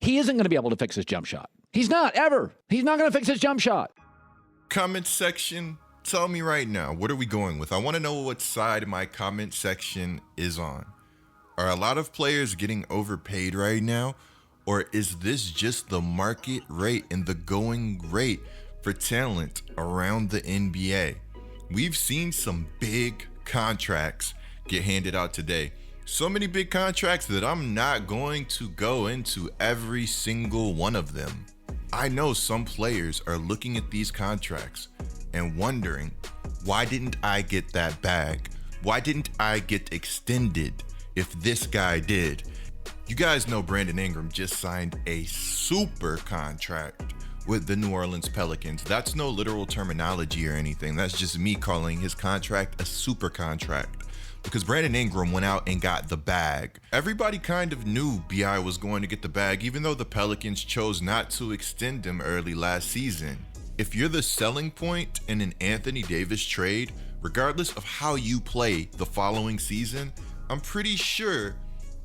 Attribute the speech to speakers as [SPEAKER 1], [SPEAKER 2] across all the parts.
[SPEAKER 1] he isn't going to be able to fix his jump shot. He's not, ever. He's not going to fix his jump shot.
[SPEAKER 2] Comment section, tell me right now, what are we going with? I want to know what side my comment section is on. Are a lot of players getting overpaid right now? Or is this just the market rate and the going rate for talent around the NBA? We've seen some big contracts get handed out today. So many big contracts that I'm not going to go into every single one of them. I know some players are looking at these contracts and wondering, why didn't I get that bag? Why didn't I get extended if this guy did? You guys know Brandon Ingram just signed a super contract with the New Orleans Pelicans. That's no literal terminology or anything. That's just me calling his contract a super contract because Brandon Ingram went out and got the bag. Everybody kind of knew B.I. was going to get the bag, even though the Pelicans chose not to extend him early last season. If you're the selling point in an Anthony Davis trade, regardless of how you play the following season, I'm pretty sure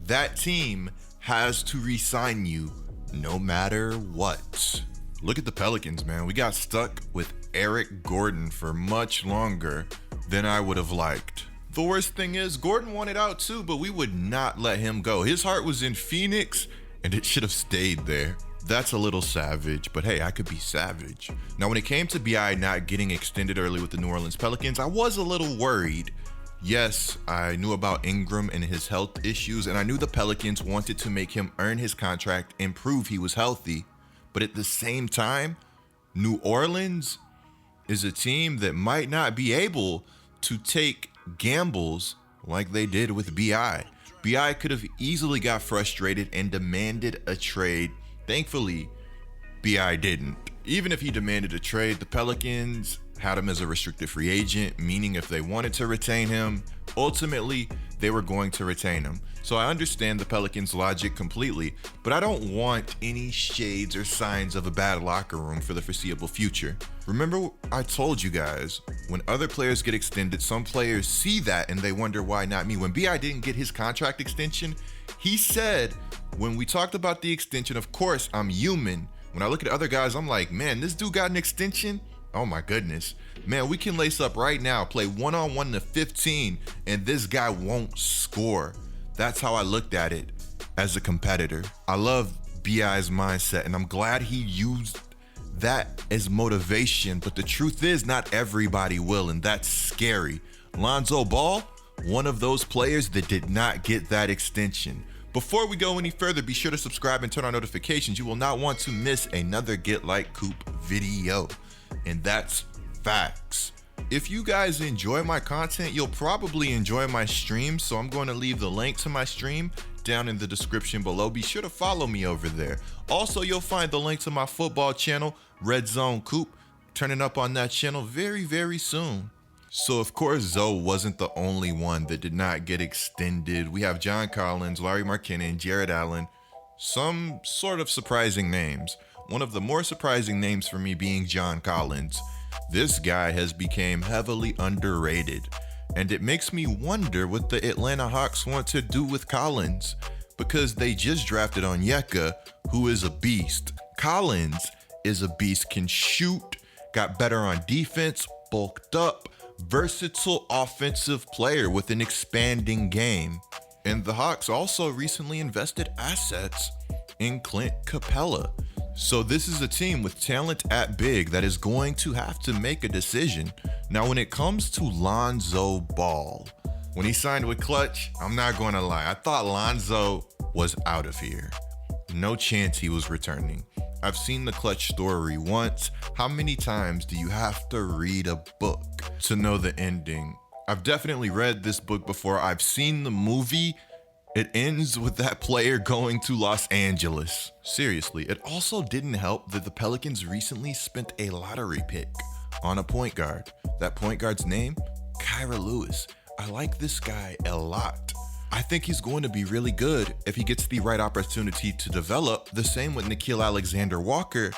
[SPEAKER 2] that team has to re-sign you no matter what. Look at the Pelicans, man. We got stuck with Eric Gordon for much longer than I would have liked. The worst thing is, Gordon wanted out too, but we would not let him go. His heart was in Phoenix, and it should have stayed there. That's a little savage, but hey, I could be savage. Now, when it came to B.I. not getting extended early with the New Orleans Pelicans, I was a little worried. Yes, I knew about Ingram and his health issues, and I knew the Pelicans wanted to make him earn his contract and prove he was healthy. But at the same time, New Orleans is a team that might not be able to take gambles like they did with B.I. B.I. could have easily got frustrated and demanded a trade. Thankfully, B.I. didn't. Even if he demanded a trade, the Pelicans had him as a restricted free agent, meaning if they wanted to retain him, ultimately they were going to retain him. So I understand the Pelicans' logic completely, but I don't want any shades or signs of a bad locker room for the foreseeable future. Remember, I told you guys, when other players get extended, some players see that and they wonder why not me. When B.I. didn't get his contract extension, he said, when we talked about the extension, of course, I'm human. When I look at other guys, I'm like, man, this dude got an extension? Oh my goodness. Man, we can lace up right now, play one-on-one to 15, and this guy won't score. That's how I looked at it as a competitor. I love B.I.'s mindset, and I'm glad he used that as motivation, but the truth is not everybody will, and that's scary. Lonzo Ball, one of those players that did not get that extension. Before we go any further, be sure to subscribe and turn on notifications. You will not want to miss another Get Like Coop video. And that's facts. If you guys enjoy my content, you'll probably enjoy my stream, so I'm going to leave the link to my stream down in the description below. Be sure to follow me over there. Also, you'll find the link to my football channel, Red Zone Coop, turning up on that channel very, very soon. So, of course, Zoe wasn't the only one that did not get extended. We have John Collins, Larry Markkanen, Jared Allen, some sort of surprising names. One of the more surprising names for me being John Collins. This guy has become heavily underrated, and it makes me wonder what the Atlanta Hawks want to do with Collins, because they just drafted Onyeka, who is a beast. Collins is a beast, can shoot, got better on defense, bulked up, versatile offensive player with an expanding game. And the Hawks also recently invested assets in Clint Capella. So this is a team with talent at big that is going to have to make a decision. Now, when it comes to Lonzo Ball, when he signed with Clutch, I'm not going to lie, I thought Lonzo was out of here. No chance he was returning. I've seen the Clutch story once. How many times do you have to read a book to know the ending? I've definitely read this book before. I've seen the movie. It ends with that player going to Los Angeles. Seriously, it also didn't help that the Pelicans recently spent a lottery pick on a point guard. That point guard's name, Kyra Lewis. I like this guy a lot. I think he's going to be really good if he gets the right opportunity to develop. The same with Nickeil Alexander-Walker.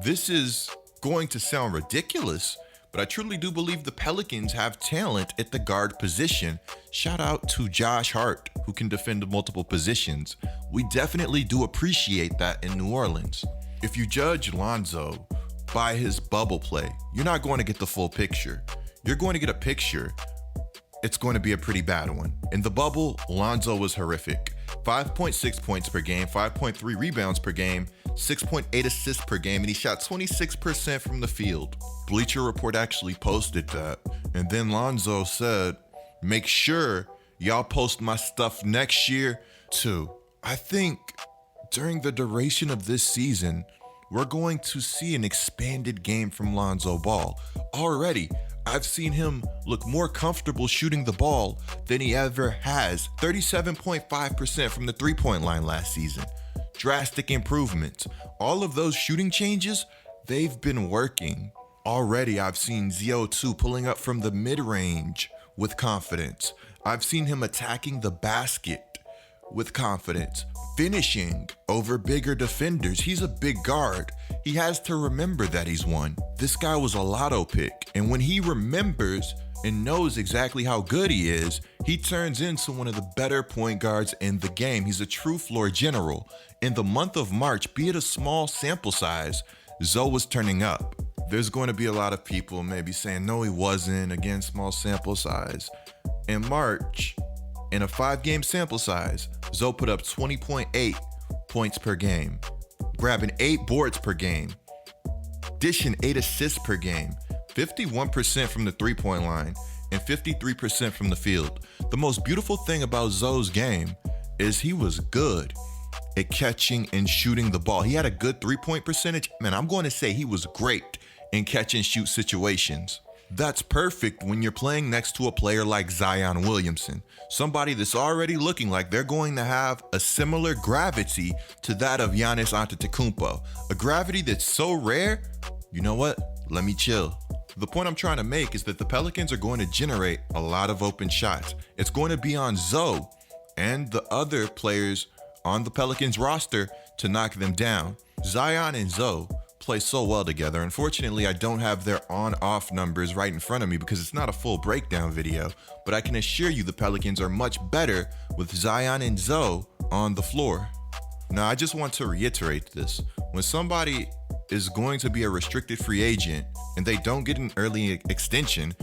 [SPEAKER 2] This is going to sound ridiculous, but I truly do believe the Pelicans have talent at the guard position. Shout out to Josh Hart, who can defend multiple positions. We definitely do appreciate that in New Orleans. If you judge Lonzo by his bubble play, you're not going to get the full picture. You're going to get a picture. It's going to be a pretty bad one. In the bubble, Lonzo was horrific. 5.6 points per game, 5.3 rebounds per game, 6.8 assists per game, and he shot 26% from the field. Bleacher Report actually posted that. And then Lonzo said, make sure y'all post my stuff next year too. I think during the duration of this season, we're going to see an expanded game from Lonzo Ball. Already, I've seen him look more comfortable shooting the ball than he ever has. 37.5% from the three-point line last season. Drastic improvements. All of those shooting changes, they've been working. Already, I've seen ZO2 pulling up from the mid-range with confidence. I've seen him attacking the basket with confidence, finishing over bigger defenders. He's a big guard. He has to remember that he's one. This guy was a lotto pick, and when he remembers and knows exactly how good he is, he turns into one of the better point guards in the game. He's a true floor general. In the month of March, be it a small sample size, Zoe was turning up. There's going to be a lot of people maybe saying, no, he wasn't, again, small sample size. In March, in a 5-game sample size, Zoe put up 20.8 points per game, grabbing 8 boards per game, dishing 8 assists per game, 51% from the three-point line, and 53% from the field. The most beautiful thing about Zoe's game is he was good at catching and shooting the ball. He had a good three-point percentage. Man, I'm going to say he was great in catch and shoot situations. That's perfect when you're playing next to a player like Zion Williamson, somebody that's already looking like they're going to have a similar gravity to that of Giannis Antetokounmpo, a gravity that's so rare, you know what? Let me chill. The point I'm trying to make is that the Pelicans are going to generate a lot of open shots. It's going to be on Zoe and the other players on the Pelicans roster to knock them down. Zion and Zoe play so well together. Unfortunately, I don't have their on-off numbers right in front of me because it's not a full breakdown video, but I can assure you the Pelicans are much better with Zion and Zoe on the floor. Now, I just want to reiterate this. When somebody is going to be a restricted free agent and they don't get an early extension,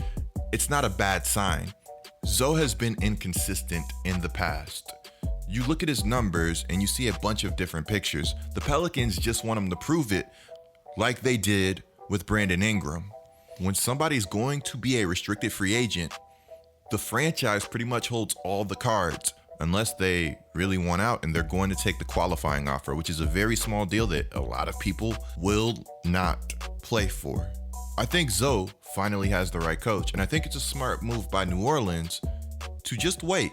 [SPEAKER 2] it's not a bad sign. Zoe has been inconsistent in the past. You look at his numbers and you see a bunch of different pictures. The Pelicans just want him to prove it, like they did with Brandon Ingram. When somebody's going to be a restricted free agent, the franchise pretty much holds all the cards unless they really want out and they're going to take the qualifying offer, which is a very small deal that a lot of people will not play for. I think Zoe finally has the right coach, and I think it's a smart move by New Orleans to just wait.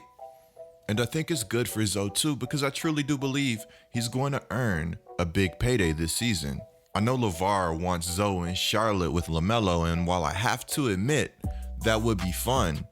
[SPEAKER 2] And I think it's good for Zoe too, because I truly do believe he's going to earn a big payday this season. I know LeVar wants Zoe in Charlotte with LaMelo, and while I have to admit that would be fun,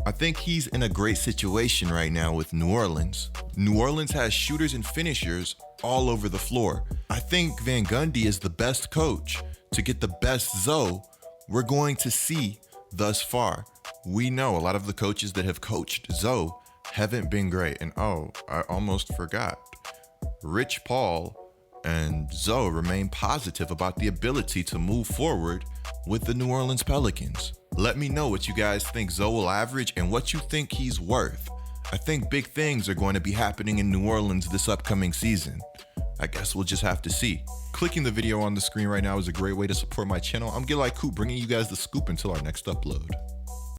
[SPEAKER 2] I think he's in a great situation right now with New Orleans. New Orleans has shooters and finishers all over the floor. I think Van Gundy is the best coach to get the best Zoe we're going to see thus far. We know a lot of the coaches that have coached Zoe haven't been great. And oh, I almost forgot. Rich Paul and Zoe remain positive about the ability to move forward with the New Orleans Pelicans. Let me know what you guys think Zoe will average and what you think he's worth. I think big things are going to be happening in New Orleans this upcoming season. I guess we'll just have to see. Clicking the video on the screen right now is a great way to support my channel. I'm Gilai Coop, bringing you guys the scoop until our next upload.